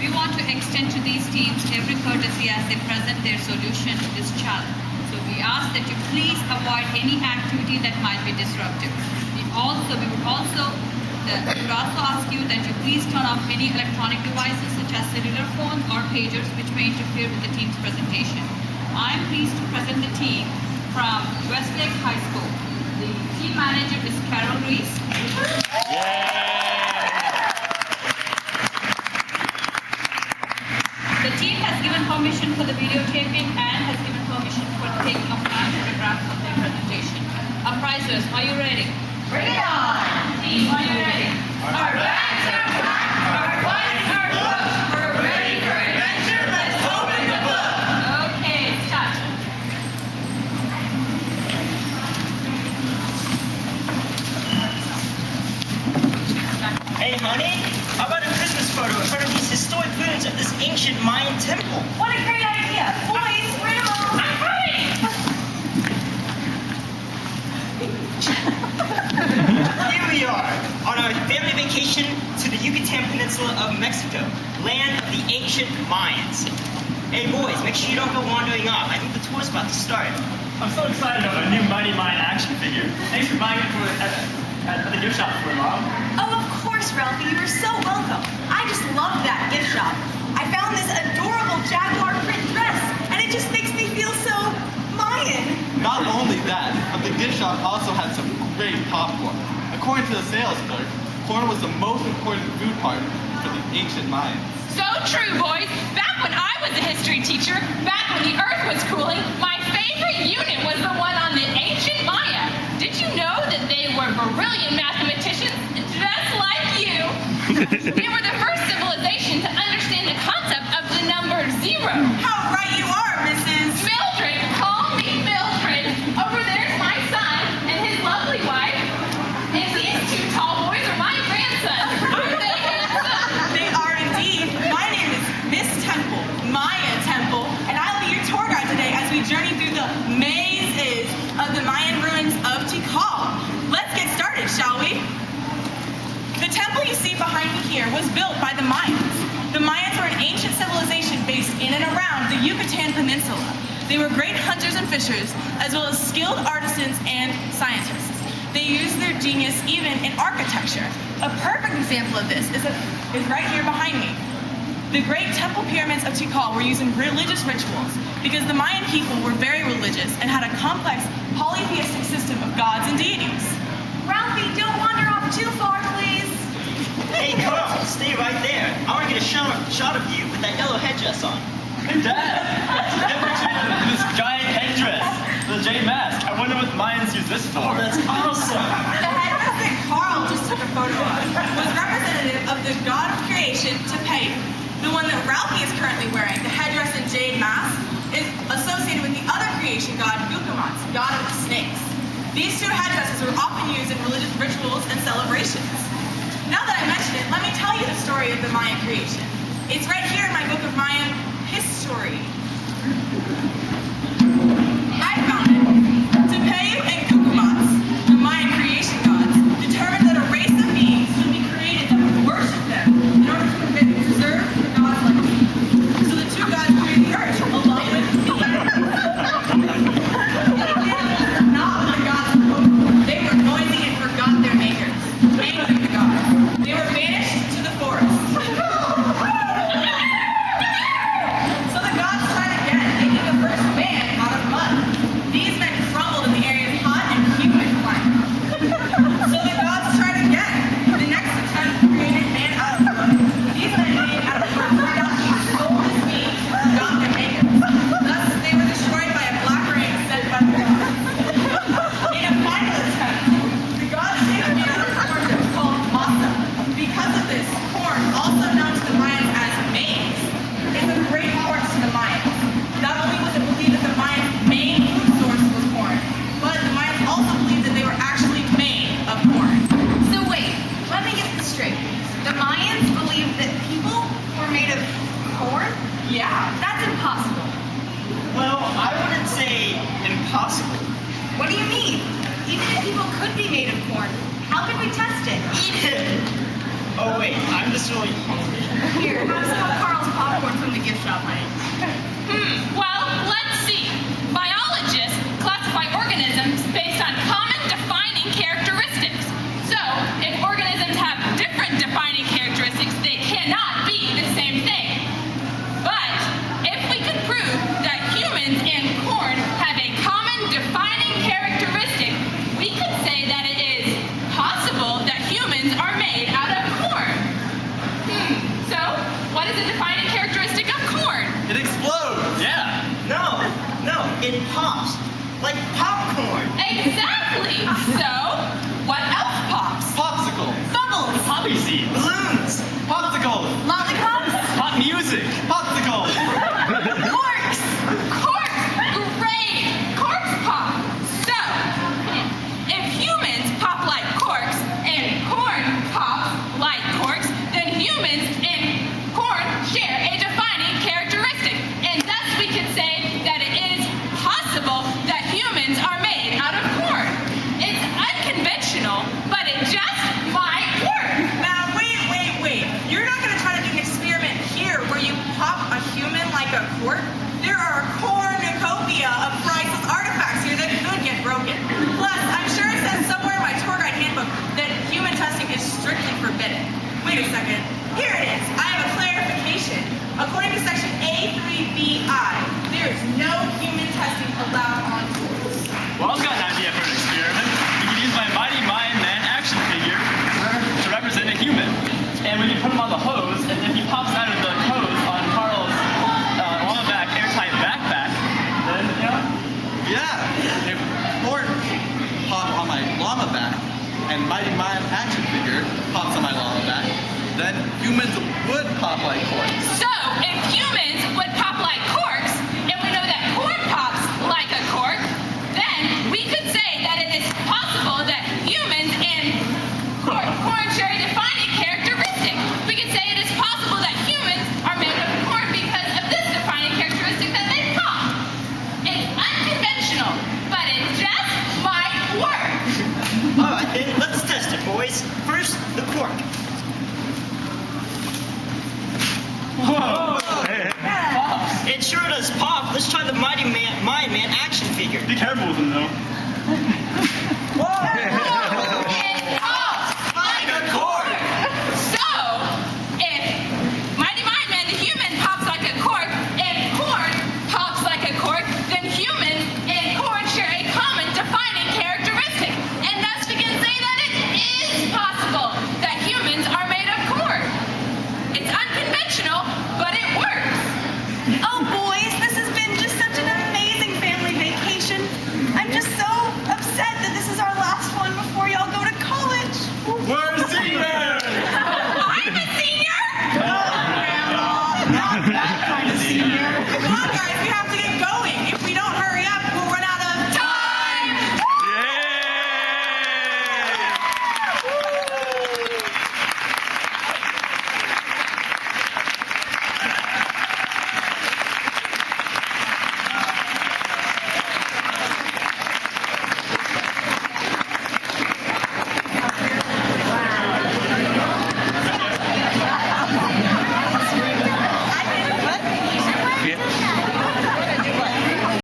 We want to extend to these teams every courtesy as they present their solution to this challenge. So we ask that you please avoid any activity that might be disruptive. We would also ask you that you please turn off any electronic devices such as cellular phones or pagers which may interfere with the team's presentation. I'm pleased to present the team from Westlake High School. The team manager is Carol Reese. The team has given permission for the videotaping and has given permission for the taking of live photographs of their presentation. Apprisers, are you ready? Bring it on! Team, are you ready? Our bags are packed, our bodies are booked. We're ready for adventure. Let's open the book. Okay, start. Hey, honey, how about a Christmas photo in front of these historic ruins of this ancient Mayan temple? What a great idea! Boys, bring them on! I'm coming! Here we are, on our family vacation to the Yucatan Peninsula of Mexico, land of the ancient Mayans. Hey, boys, make sure you don't go wandering off. I think the tour's about to start. I'm so excited about a new Mighty Mayan action figure. Thanks for buying it at the gift shop for Mom. Oh, of course, Ralphie. You were so welcome. I just love that gift shop. I found this adorable jaguar print dress, and it just makes me feel so Mayan. Not only that, but the gift shop also had some great popcorn. According to the sales clerk, corn was the most important food part for the ancient Mayans. So true, boys. Back when I was a history teacher, back when the earth was cooling, my favorite unit was the one on the ancient Maya. Did you know that they were brilliant mathematicians just like you? They were the first civilization to understand the concept of the number zero. How right you are, Mrs. Mildred, call me Mildred. Over there's my son and his lovely wife. And these two tall boys are my grandsons. Aren't they handsome? They are indeed. My name is Miss Temple, Maya Temple, and I'll be your tour guide today as we journey through the mazes of the Mayan ruins of Tikal. Let's get started, shall we? The temple you see behind me here was built by the Mayans. The Mayans are an ancient civilization based in and around the Yucatan Peninsula. They were great hunters and fishers, as well as skilled artisans and scientists. They used their genius even in architecture. A perfect example of this is right here behind me. The great temple pyramids of Tikal were used in religious rituals because the Mayan people were very religious and had a complex polytheistic system of gods and deities. Ralphie, don't wander off too far, please. Hey, Carl, stay right there. I want to get a shot of you with that yellow headdress on. Hey, Dad! Get picture of this giant headdress, the Jade mask. I wonder what the Mayans use this for. Oh, that's awesome. The headdress that Carl just took a photo of was representative of the god of creation, Tepeyu. The one that Ralphie is currently wearing, the headdress and jade mask, is associated with the other creation god, Jakobs, god of the snakes. These two headdresses were often used in religious rituals and celebrations. Now that I mention it, let me tell you the story of the Mayan creation. It's right here in my book of Mayan history. I found it. Tepeyu and Jakobs, the Mayan creation gods, determined that a race of beings would be created that would worship them in order to preserve the god's legacy. So the two gods created the earth along with the not the gods of hope. They were noisy and forgot their makers. Angry the gods. They were banished to the forest. So the gods tried again, making the first man out of mud. These men crumbled in the area's hot and humid climate. So the gods tried again. The next attempt created man out of mud. These men made out of dust, soulless beings who forgot their makers. Thus, they were destroyed by a black rain sent by the gods. In a final attempt, the gods made a man out of corn that was called masa. Because of this, corn, also known to the Mayans as maize, is of great importance to the Mayans. Not only was it believed that the Mayans' main food source was corn, but the Mayans also believed that they were actually made of corn. So wait, let me get this straight. The Mayans believed that people were made of corn? Yeah. That's impossible. Well, I wouldn't say impossible. What do you mean? Even if people could be made of corn, how could we test it? Eat him! Oh wait, I'm just really hungry. Here, have some of Carl's popcorn from the gift shop, honey. Well, let's see. Biologists classify organisms based on common defining characteristics. So, if organisms have different defining characteristics, they cannot be the same thing. But if we could prove that humans and corn have a common defining characteristic, we could say that it is possible that humans are made out of corn. So, what is a defining characteristic of corn? It explodes. Yeah. No, it pops. Like popcorn. Exactly. So, what else pops? Popsicles. Bubbles, Poppy seeds. Balloons. Popsicles. lollipops, Pop music. Popsicles. corks. Corks! Great! Corks pop! So, if humans pop like corks and corn pops like corks, then humans and corn share a defining characteristic. And thus we could say that it is possible that humans are made out of corn. It's unconventional, but it just might work. Now, wait. You're not going to try to do an experiment here where you pop a human like a cork? There are a cornucopia of priceless artifacts here that could get broken. Plus, I'm sure it says somewhere in my tour guide handbook that human testing is strictly forbidden. Wait a second. Here it is. I have a clarification. According to section A3BI, there is no human testing allowed on tours. Well, I've got an idea for an experiment. We could use my Mighty Mayan Man action figure to represent a human. And we can put him on the hose, and if he pops out of the hose on Carl's llama-back airtight backpack, then, you know, Yeah. If corn pop on my llama back and Mighty Mayan action figure pops on my llama back, then humans would pop like corn. So, if humans would pop like corks, and we know that corn pops like a cork, then we could say that it is possible that humans and corn share a defining characteristic. We could say it is possible that humans are made of corn because of this defining characteristic that they pop. It's unconventional, but it just might work. Alright, then let's test it, boys. First, the cork. whoa. It sure does pop. Let's try the Mighty Mayan Man action figure. Be careful with him, though. Whoa!